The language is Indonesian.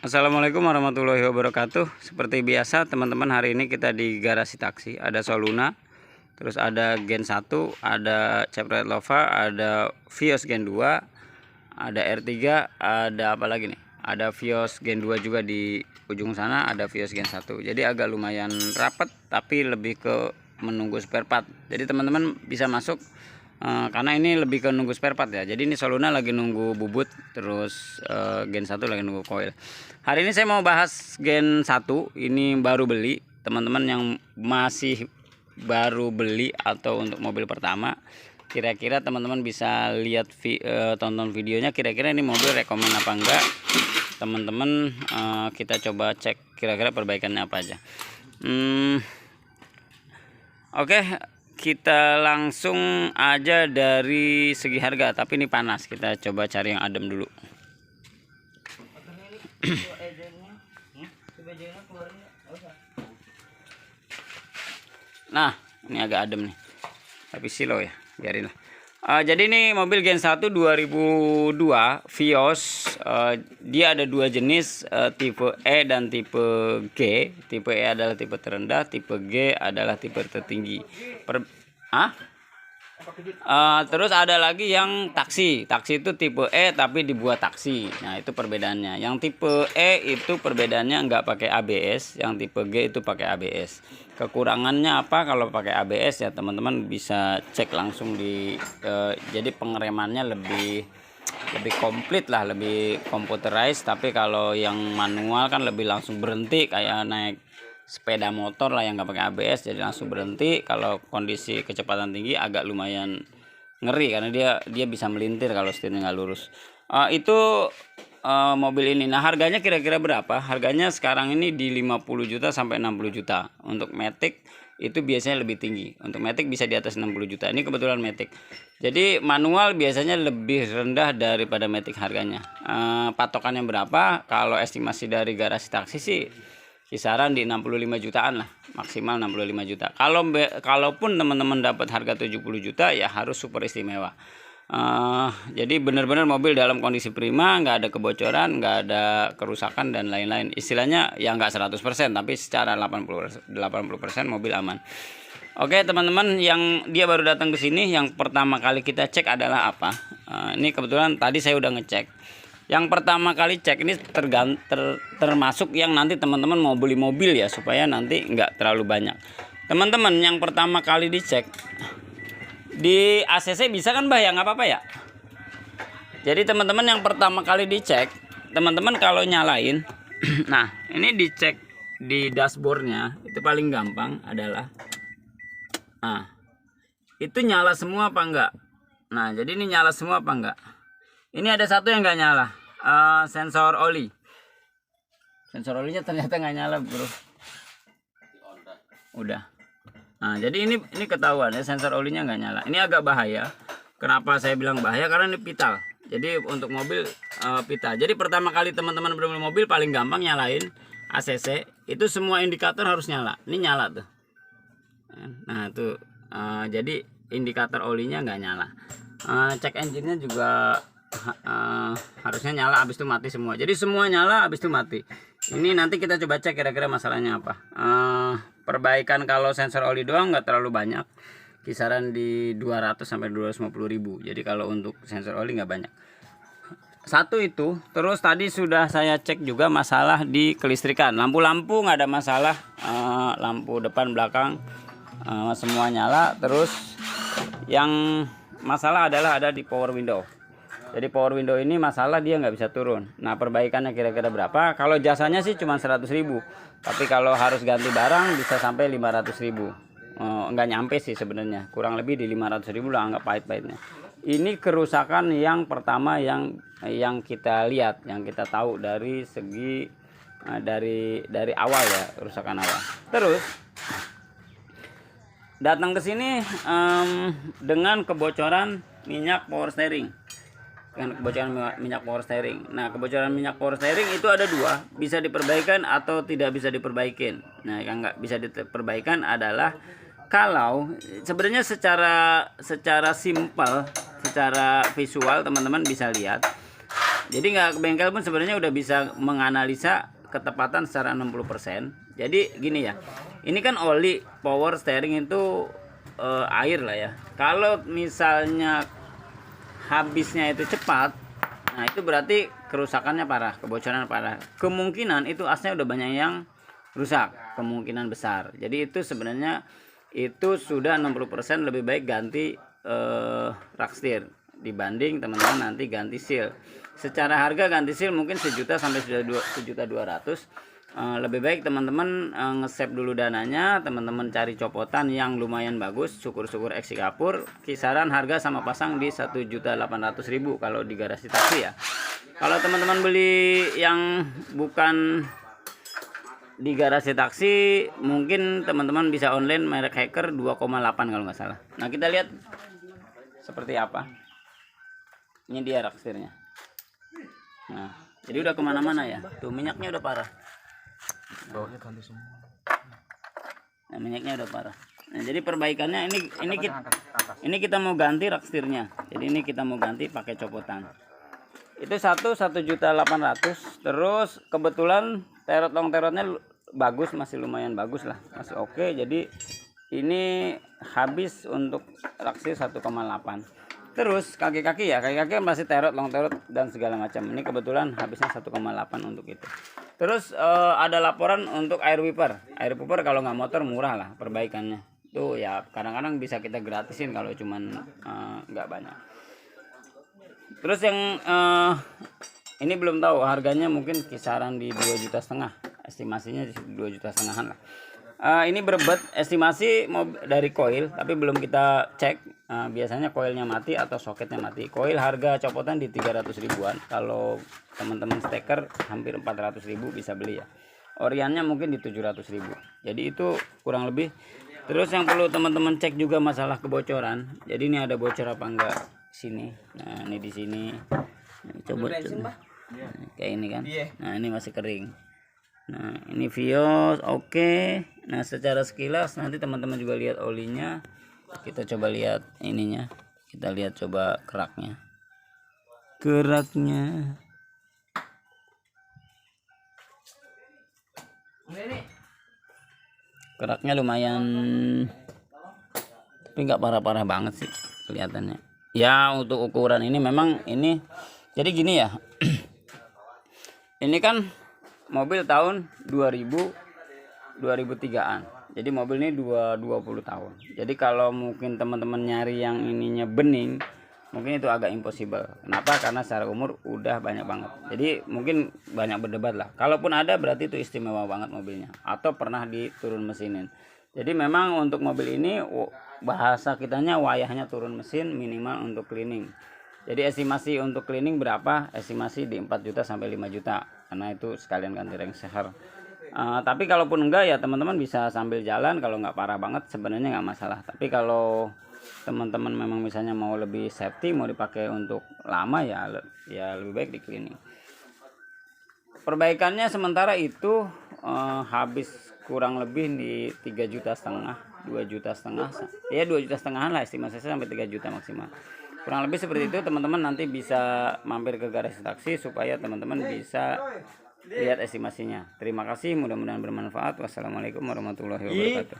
Assalamualaikum warahmatullahi wabarakatuh. Seperti biasa teman-teman, hari ini kita di garasi taksi. Ada Soluna, terus ada Gen 1, ada Chevrolet Nova, ada Vios Gen 2, ada R3, ada apa lagi nih? Ada Vios Gen 2 juga di ujung sana, ada Vios Gen 1. Jadi agak lumayan rapat, tapi lebih ke menunggu spare part. Jadi teman-teman bisa masuk karena ini lebih ke nunggu spare part ya. Jadi ini Soluna lagi nunggu bubut, terus Gen 1 lagi nunggu coil. Hari ini saya mau bahas Gen 1, ini baru beli. Teman-teman yang masih baru beli atau untuk mobil pertama, kira-kira teman-teman bisa lihat tonton videonya, kira-kira ini mobil rekomen apa enggak. Teman-teman kita coba cek kira-kira perbaikannya apa aja. Oke, kita langsung aja dari segi harga, tapi ini panas, kita coba cari yang adem dulu. Nah, ini agak adem nih, tapi silo ya, biarin lah. Jadi ini mobil Gen 1 2002 Vios. Dia ada dua jenis, tipe E dan tipe G. Tipe E adalah tipe terendah, tipe G adalah tipe tertinggi. Terus ada lagi yang taksi. Taksi itu tipe E tapi dibuat taksi. Nah, itu perbedaannya. Yang tipe E itu perbedaannya nggak pakai ABS, yang tipe G itu pakai ABS. Kekurangannya apa kalau pakai ABS ya, teman-teman bisa cek langsung di jadi pengeremannya lebih komplit lah, lebih computerized. Tapi kalau yang manual kan lebih langsung berhenti, kayak naik sepeda motor lah yang nggak pakai ABS, jadi langsung berhenti. Kalau kondisi kecepatan tinggi agak lumayan ngeri karena dia bisa melintir kalau setirnya nggak lurus. Itu mobil ini. Nah, harganya kira-kira berapa? Harganya sekarang ini di 50 juta sampai 60 juta. Untuk Matic itu biasanya lebih tinggi. Untuk Matic bisa di atas 60 juta. Ini kebetulan Matic. Jadi manual biasanya lebih rendah daripada Matic harganya. Patokannya berapa? Kalau estimasi dari garasi taksi sih kisaran di 65 jutaan lah, maksimal 65 juta. Kalaupun teman-teman dapat harga 70 juta ya harus super istimewa. Jadi benar-benar mobil dalam kondisi prima, nggak ada kebocoran, nggak ada kerusakan dan lain-lain. Istilahnya ya nggak 100%, tapi secara 80% mobil aman. Oke teman-teman, yang dia baru datang ke sini, yang pertama kali kita cek adalah apa? Ini kebetulan tadi saya udah ngecek. Yang pertama kali cek ini termasuk yang nanti teman-teman mau beli mobil ya, supaya nanti nggak terlalu banyak. Teman-teman yang pertama kali dicek di ACC bisa kan, Mbah, ya nggak apa-apa ya. Jadi teman-teman yang pertama kali dicek, teman-teman kalau nyalain nah ini dicek di dashboardnya, itu paling gampang adalah itu nyala semua apa enggak. Nah, jadi ini nyala semua apa enggak. Ini ada satu yang nggak nyala, sensor oli. Sensor olinya ternyata nggak nyala, bro. Udah. Nah, jadi ini ketahuan ya, sensor olinya nggak nyala. Ini agak bahaya. Kenapa saya bilang bahaya? Karena ini vital. Jadi untuk mobil vital. Jadi pertama kali teman-teman beli mobil paling gampang nyalain ACC. Itu semua indikator harus nyala. Ini nyala tuh. Nah tuh. Jadi indikator olinya nggak nyala. Cek engine-nya juga harusnya nyala, habis itu mati semua. Jadi semua nyala, habis itu mati. Ini nanti kita coba cek kira-kira masalahnya apa. Perbaikan kalau sensor oli doang nggak terlalu banyak, kisaran di 200 sampai 250 ribu. Jadi kalau untuk sensor oli nggak banyak. Satu itu. Terus tadi sudah saya cek juga masalah di kelistrikan. Lampu-lampu nggak ada masalah, lampu depan belakang semua nyala. Terus yang masalah adalah ada di power window. Jadi power window ini masalah, dia nggak bisa turun. Nah, perbaikannya kira-kira berapa? Kalau jasanya sih cuma 100 ribu, tapi kalau harus ganti barang bisa sampai 500 ribu. Nggak nyampe sih sebenarnya, kurang lebih di 500 ribu lah, anggap pahit-pahitnya. Ini kerusakan yang pertama yang kita lihat, yang kita tahu dari segi dari awal ya, kerusakan awal. Terus datang ke sini dengan kebocoran minyak power steering. Nah, kebocoran minyak power steering itu ada dua, bisa diperbaikan atau tidak bisa diperbaikin. Nah, yang nggak bisa diperbaikan adalah kalau sebenarnya secara simpel, secara visual teman-teman bisa lihat Jadi nggak ke bengkel pun sebenarnya udah bisa menganalisa ketepatan secara 60%. Jadi gini ya, ini kan oli power steering itu air lah ya. Kalau misalnya habisnya itu cepat, nah itu berarti kerusakannya parah, kebocoran parah. Kemungkinan itu asnya udah banyak yang rusak, kemungkinan besar. Jadi itu sebenarnya itu sudah 60% lebih baik ganti rak setir dibanding teman-teman nanti ganti seal. Secara harga ganti seal mungkin 1 juta sampai 1.200.000. Lebih baik teman-teman nge-save dulu dananya, teman-teman cari copotan yang lumayan bagus, syukur-syukur Eksi Kapur. Kisaran harga sama pasang di 1.800.000 kalau di garasi taksi ya. Kalau teman-teman beli yang bukan di garasi taksi, mungkin teman-teman bisa online merek Hacker 2,8 kalau nggak salah. Nah kita lihat seperti apa. Ini dia rak setirnya. Nah jadi udah kemana-mana ya. Tuh minyaknya udah parah. Bawahnya ganti semua. Nah, minyaknya udah parah. Nah jadi perbaikannya ini kita mau ganti rak setirnya. Jadi ini kita mau ganti pakai copotan. Itu 1.800.000. Terus kebetulan terot long terotnya bagus, masih lumayan bagus lah, masih oke. Jadi ini habis untuk rak setir 1,8. Terus kaki-kaki ya, kaki-kaki masih terot long terot dan segala macam. Ini kebetulan habisnya 1,8 untuk itu. Terus ada laporan untuk air wiper. Air wiper kalau nggak motor murah lah perbaikannya. Tuh ya kadang-kadang bisa kita gratisin kalau cuman nggak banyak. Terus yang ini belum tahu harganya, mungkin kisaran di 2,5 juta, estimasinya di 2,5 juta lah. Ini berbet estimasi dari koil, tapi belum kita cek. Biasanya koilnya mati atau soketnya mati. Koil harga copotan di 300 ribuan. Kalau teman-teman steker hampir 400 ribu bisa beli ya. Oriannya mungkin di 700 ribu. Jadi itu kurang lebih. Terus yang perlu teman-teman cek juga masalah kebocoran. Jadi ini ada bocor apa enggak sini. Nah ini di sini. Coba kayak ini kan. Nah ini masih kering. Nah ini vios oke. Nah secara sekilas nanti teman-teman juga lihat olinya. Kita coba lihat ininya. Kita lihat coba keraknya. Keraknya lumayan, tapi nggak parah-parah banget sih kelihatannya. Ya untuk ukuran ini memang ini. Jadi gini ya. Ini kan mobil tahun 2003-an. Jadi mobil ini 20 tahun. Jadi kalau mungkin teman-teman nyari yang ininya bening, mungkin itu agak impossible. Kenapa? Karena secara umur udah banyak banget. Jadi mungkin banyak berdebat lah. Kalaupun ada berarti itu istimewa banget mobilnya, atau pernah diturun mesinin. Jadi memang untuk mobil ini bahasa kitanya wayahnya turun mesin minimal untuk cleaning. Jadi estimasi untuk cleaning berapa? Estimasi di 4 juta sampai 5 juta. Karena itu sekalian ganti ring seher. Tapi kalaupun enggak ya teman-teman bisa sambil jalan, kalau nggak parah banget sebenarnya nggak masalah. Tapi kalau teman-teman memang misalnya mau lebih safety, mau dipakai untuk lama ya lebih baik di cleaning. Perbaikannya sementara itu habis kurang lebih di 3,5 juta, 2,5 juta, ya 2,5 juta lah estimasi saya, sampai 3 juta maksimal. Kurang lebih seperti itu. Teman-teman nanti bisa mampir ke garasi taksi supaya teman-teman bisa lihat estimasinya. Terima kasih, mudah-mudahan bermanfaat. Wassalamualaikum warahmatullahi wabarakatuh.